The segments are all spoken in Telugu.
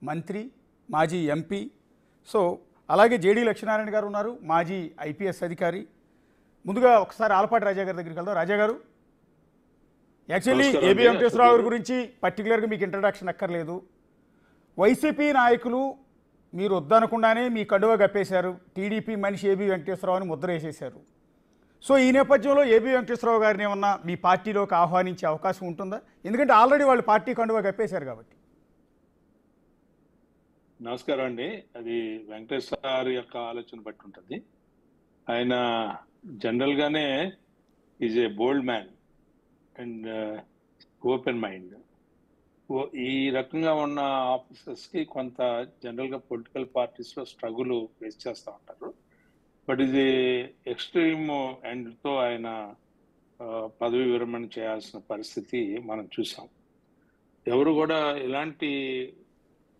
మంత్రి, మాజీ ఎంపీ. సో అలాగే జేడీ లక్ష్మీనారాయణ గారు ఉన్నారు, మాజీ ఐపీఎస్ అధికారి. ముందుగా ఒకసారి ఆలపాటి రాజా గారి దగ్గరికి వెళ్దాం. రాజా గారు, యాక్చువల్లీ ఏబీ వెంకటేశ్వరరావు గారి గురించి పర్టికులర్గా మీకు ఇంట్రడక్షన్ అక్కర్లేదు. వైసీపీ నాయకులు మీరు వద్దనకుండానే మీ కండువా కప్పేశారు, టీడీపీ మనిషి ఏబీ వెంకటేశ్వరరావు అని ముద్ర వేసేశారు. సో ఈ నేపథ్యంలో ఏబీ వెంకటేశ్వరరావు గారిని ఏమన్నా మీ పార్టీలోకి ఆహ్వానించే అవకాశం ఉంటుందా? ఎందుకంటే ఆల్రెడీ వాళ్ళు పార్టీ కండువా కప్పేశారు కాబట్టి. నమస్కారం అండి. అది వెంకటేశ్వర గారి యొక్క ఆలోచన బట్టి ఉంటుంది. ఆయన జనరల్ గానే is a bold man and open mind. ఈ రకంగా ఉన్న ఆఫీసర్స్ కి కొంత జనరల్ గా పొలిటికల్ పార్టీస్ లో స్ట్రగుల్ ఫేస్ చేస్తూ ఉంటారు. బట్ ఇది ఎక్స్ట్రీమ్ ఎండ్ తో ఆయన పదవి విరమణ చేయాల్సిన పరిస్థితి మనం చూసాం. ఎవరు కూడా ఇలాంటి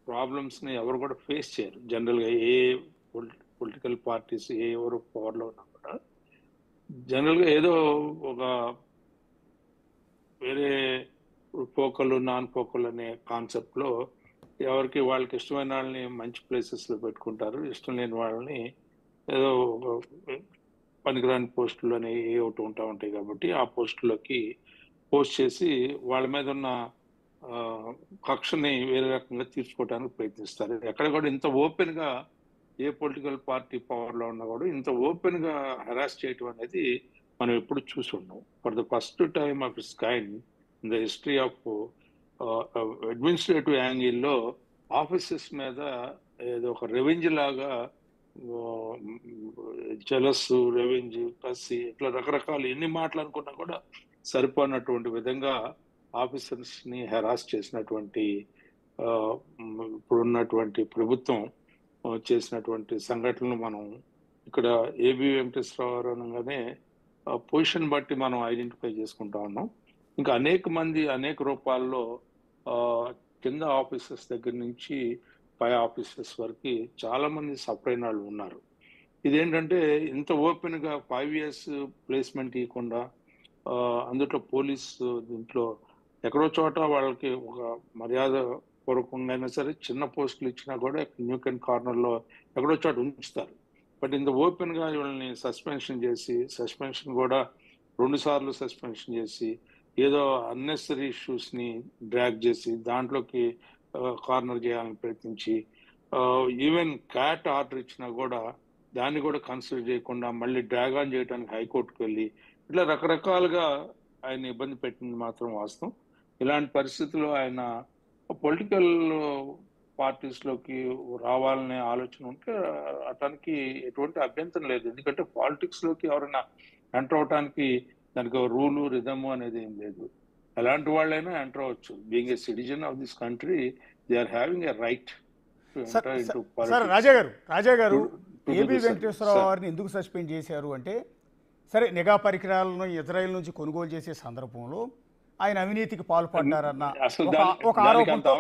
ప్రాబ్లమ్స్ ని ఎవరు కూడా ఫేస్ చేయరు. జనరల్ గా ఏ పొలిటికల్ పార్టీస్ ఎవరు పవర్ లో ఉన్నా కూడా జనరల్ గా ఏదో ఒక వేరే పోకలు నాన్ పోకలు అనే కాన్సెప్ట్ లో ఎవరికి వాళ్ళకి ఇష్టమైన వాళ్ళని మంచి ప్లేసెస్ లో పెట్టుకుంటారు, ఇష్టం లేని వాళ్ళని ఏదో పనికిరాని పోస్టులు అని ఏ ఒకటి ఉంటాయి కాబట్టి ఆ పోస్టులోకి పోస్ట్ చేసి వాళ్ళ మీద ఉన్న కక్షని వేరే రకంగా తీర్చుకోవడానికి ప్రయత్నిస్తారు. ఎక్కడ కూడా ఇంత ఓపెన్ గా ఏ పొలిటికల్ పార్టీ పవర్ లో ఉన్నా కూడా ఇంత ఓపెన్ గా హెరాస్ చేయటం అనేది మనం ఎప్పుడు చూసి ఉన్నాం. For the first time of it's kind in the history of administrative యాంగిల్లో ఆఫీసెస్ మీద ఏదో ఒక రెవెంజ్ లాగా జలస్, రెవెంజ్, కసి, ఇట్లా రకరకాలు ఎన్ని మాటలు అనుకున్నా కూడా సరిపోనటువంటి విధంగా ఆఫీసర్స్ ని హెరాస్ చేసినటువంటి ఇప్పుడున్నటువంటి ప్రభుత్వం చేసినటువంటి సంఘటనలు మనం ఇక్కడ ఏబీ వెంకటేశ్వరరావు అనగానే పొజిషన్ బట్టి మనం ఐడెంటిఫై చేసుకుంటా ఉన్నాం. ఇంకా అనేక మంది అనేక రూపాల్లో కింద ఆఫీసర్స్ దగ్గర నుంచి పై ఆఫీసర్స్ వరకు చాలా మంది సఫర్ అయిన వాళ్ళు ఉన్నారు. ఇదేంటంటే ఇంత ఓపెన్ గా 5 years ప్లేస్మెంట్ ఇవ్వకుండా అందులో పోలీస్ దీంట్లో ఎక్కడో చోట వాళ్ళకి ఒక మర్యాద పూర్వకంగా అయినా సరే చిన్న పోస్టులు ఇచ్చినా కూడా న్యూక్ అండ్ కార్నర్ లో ఎక్కడో చోట ఉంచుతారు. బట్ ఇంత ఓపెన్ గా వీళ్ళని సస్పెన్షన్ కూడా 2 సార్లు సస్పెన్షన్ చేసి ఏదో అన్నెసరీ ఇష్యూస్ ని డ్రాగ్ చేసి దాంట్లోకి కార్నర్ చేయాలని ప్రయత్నించి ఈవెన్ క్యాట్ ఆర్డర్ ఇచ్చినా కూడా దాన్ని కూడా కన్సిడర్ చేయకుండా మళ్ళీ డ్రాగ్ ఆన్ చేయడానికి హైకోర్టుకు వెళ్ళి ఇట్లా రకరకాలుగా ఆయన ఇబ్బంది పెట్టింది మాత్రం వాస్తవం. ఇలాంటి పరిస్థితుల్లో ఆయన పొలిటికల్ పార్టీస్ లోకి రావాలనే ఆలోచన ఉంటే అతనికి ఎటువంటి అభ్యంతరం లేదు. ఎందుకంటే పాలిటిక్స్ లోకి ఎవరైనా ఎంటర్ అవడానికి దానికి రూలు రిథము అనేది ఏం లేదు. ఎలాంటి వాళ్ళైనా ఎంటర్ అవ్వచ్చు. Being a citizen of this country they are having a right to enter into politics. Raja గారు ఏబీ వెంకటేశ్వరరావు గారిని ఎందుకు సస్పెండ్ చేశారు అంటే, సరే నిఘా పరికరాలను ఇజ్రాయెల్ నుంచి కొనుగోలు చేసే సందర్భంలో ఆయన అవినీతికి పాల్పడ్డారన్న ఒక ఆరోపణతో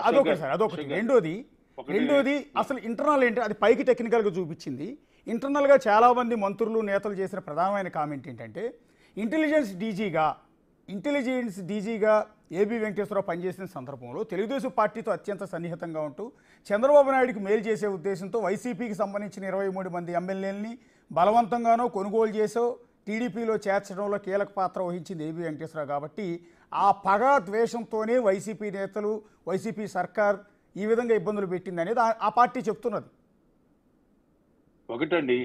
అదొకటి సార్, అదొకటి. రెండోది అసలు ఇంటర్నల్ ఏంటి, అది పైకి టెక్నికల్గా చూపించింది. ఇంటర్నల్గా చాలామంది మంత్రులు నేతలు చేసిన ప్రధానమైన కామెంట్ ఏంటంటే, ఇంటెలిజెన్స్ డీజీగా ఏబీ వెంకటేశ్వరరావు పనిచేసిన సందర్భంలో తెలుగుదేశం పార్టీతో అత్యంత సన్నిహితంగా ఉంటూ చంద్రబాబు నాయుడుకి మేలు చేసే ఉద్దేశంతో వైసీపీకి సంబంధించిన 23 మంది ఎమ్మెల్యేలని బలవంతంగానో కొనుగోలు చేసో టీడీపీలో చేర్చడంలో కీలక పాత్ర వహించింది ఏబీ వెంకటేశ్వరరావు. కాబట్టి ఆ పగ ద్వేషంతోనే వైసీపీ నేతలు, వైసీపీ సర్కార్ ఈ విధంగా ఇబ్బందులు పెట్టింది అనేది ఆ పార్టీ చెప్తున్నది. ఒకటండి,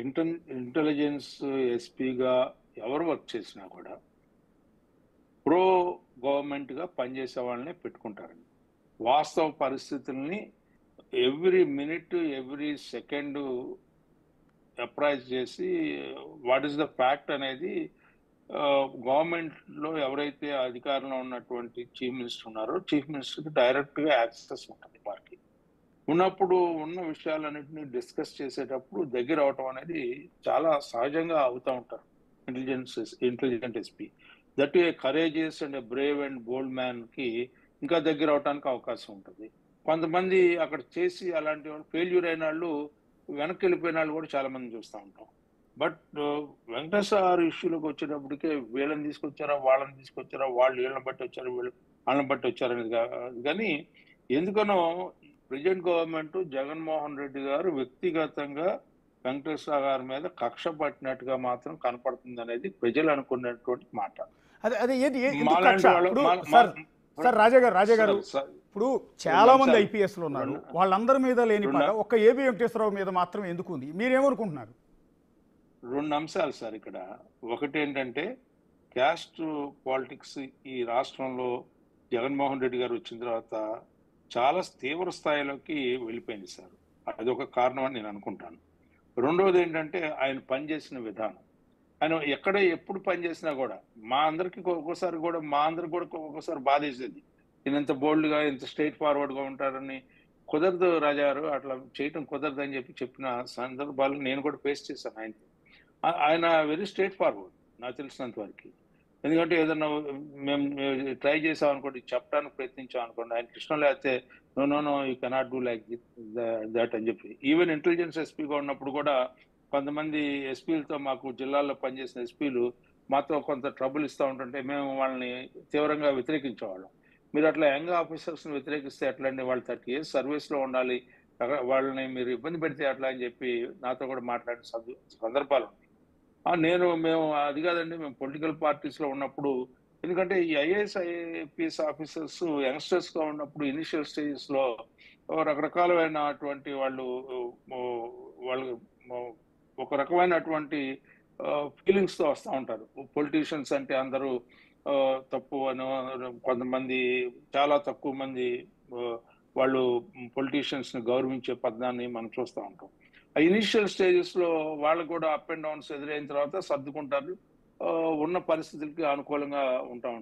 ఇంటెలిజెన్స్ ఎస్పీగా ఎవరు వర్క్ చేసినా కూడా ప్రో గవర్నమెంట్ గా పనిచేసే వాళ్ళని పెట్టుకుంటారండి. వాస్తవ పరిస్థితుల్ని every minute every second appraise చేసి వాట్ ఈస్ ద ఫ్యాక్ట్ అనేది గవర్నమెంట్ లో ఎవరైతే అధికారంలో ఉన్నటువంటి చీఫ్ మినిస్టర్ ఉన్నారో చీఫ్ మినిస్టర్కి డైరెక్ట్ గా యాక్సెస్ ఉంటుంది. వారికి ఉన్నప్పుడు ఉన్న విషయాలన్నింటినీ డిస్కస్ చేసేటప్పుడు దగ్గర అవటం అనేది చాలా సహజంగా అవుతూ ఉంటారు. Intelligent SP that A courageous and Brave and bold man కి ఇంకా దగ్గర అవడానికి అవకాశం ఉంటుంది. కొంతమంది అక్కడ చేసి అలాంటి ఫెయిల్యూర్ అయిన వాళ్ళు వెనక్కి వెళ్ళిపోయిన వాళ్ళు కూడా చాలా మంది చూస్తూ ఉంటాం. బట్ వెంకటేశ్వర ఇష్యూలోకి వచ్చేటప్పటికే వీళ్ళని తీసుకొచ్చారా, వాళ్ళని తీసుకొచ్చారా, వాళ్ళు వీళ్ళని బట్టి వచ్చారు, వీళ్ళు వాళ్ళని బట్టి వచ్చారనేది కానీ ఎందుకనో ప్రెజెంట్ గవర్నమెంట్ జగన్మోహన్ రెడ్డి గారు వ్యక్తిగతంగా వెంకటేశ్వర గారి మీద కక్ష పట్టినట్టుగా మాత్రం కనపడుతుంది అనేది ప్రజలు అనుకున్నటువంటి మాట. అదే అదే ఎందుకు మాలాంటి కక్ష? వాళ్ళు ఇప్పుడు సార్ రాజా గారు ఇప్పుడు చాలా మంది అంశాలు. ఐపీఎస్లు ఉన్నారు, వాళ్ళందరి మీద లేని పగ ఒక్క ఏబి వెంకటేశ్వరరావు మీద మాత్రం ఎందుకు ఉంది? మీరేమనుకుంటున్నారు? 2 అంశాలు సార్ ఇక్కడ. ఒకటి ఏంటంటే క్యాస్ట్ పాలిటిక్స్ ఈ రాష్ట్రంలో జగన్మోహన్ రెడ్డి గారు వచ్చిన తర్వాత చాలా తీవ్ర స్థాయిలోకి వెళ్ళిపోయింది సార్. అదొక కారణం అని నేను అనుకుంటాను. రెండవది ఏంటంటే ఆయన పనిచేసిన విధానం. ఆయన ఎక్కడ ఎప్పుడు పనిచేసినా కూడా మా అందరికి ఒక్కోసారి బాధేసేది. ఈయన ఇంత బోల్డ్గా ఇంత స్ట్రైట్ ఫార్వర్డ్గా ఉంటారని. కుదరదు రాజా గారు, అట్లా చేయటం కుదరదు అని చెప్పిన సందర్భాలు నేను కూడా ఫేస్ చేశాను ఆయనతో. ఆయన వెరీ స్ట్రైట్ ఫార్వర్డ్ నాకు తెలిసినంత వరకు. ఎందుకంటే ఏదన్నా మేము ట్రై చేసాం అనుకోండి, చెప్పడానికి ప్రయత్నించాం అనుకోండి, ఆయనకి ఇష్టం లేకపోతే no you cannot do like that అని చెప్పి. ఈవెన్ ఇంటెలిజెన్స్ ఎస్పీగా ఉన్నప్పుడు కూడా కొంతమంది ఎస్పీలతో, మాకు జిల్లాల్లో పనిచేసిన ఎస్పీలు మాతో కొంత ట్రబుల్ ఇస్తూ ఉంటుంటే మేము వాళ్ళని తీవ్రంగా వ్యతిరేకించేవాళ్ళం. మీరు అట్లా యంగ్ ఆఫీసర్స్ని వ్యతిరేకిస్తే ఎట్లండి, వాళ్ళు 30 years సర్వీస్లో ఉండాలి, వాళ్ళని మీరు ఇబ్బంది పెడితే అట్లా అని చెప్పి నాతో కూడా మాట్లాడిన సందర్భాలు ఉన్నాయి. మేము అది కాదండి, మేము పొలిటికల్ పార్టీస్లో ఉన్నప్పుడు, ఎందుకంటే ఈ ఐఏఎస్ ఐపీఎస్ ఆఫీసర్స్ యంగ్స్టర్స్గా ఉన్నప్పుడు ఇనిషియల్ స్టేజెస్లో రకరకాలైనటువంటి వాళ్ళు ఒక రకమైనటువంటి ఫీలింగ్స్తో వస్తూ ఉంటారు. పొలిటీషియన్స్ అంటే అందరూ తప్పు అని, కొంతమంది చాలా తక్కువ మంది వాళ్ళు పొలిటీషియన్స్ని గౌరవించే పద్ధతిని మనం చూస్తూ ఉంటాం. ఆ ఇనిషియల్ స్టేజెస్లో వాళ్ళకు కూడా అప్ అండ్ డౌన్స్ ఎదురైన తర్వాత సర్దుకుంటారు, ఉన్న పరిస్థితులకి అనుకూలంగా ఉంటా ఉంటారు.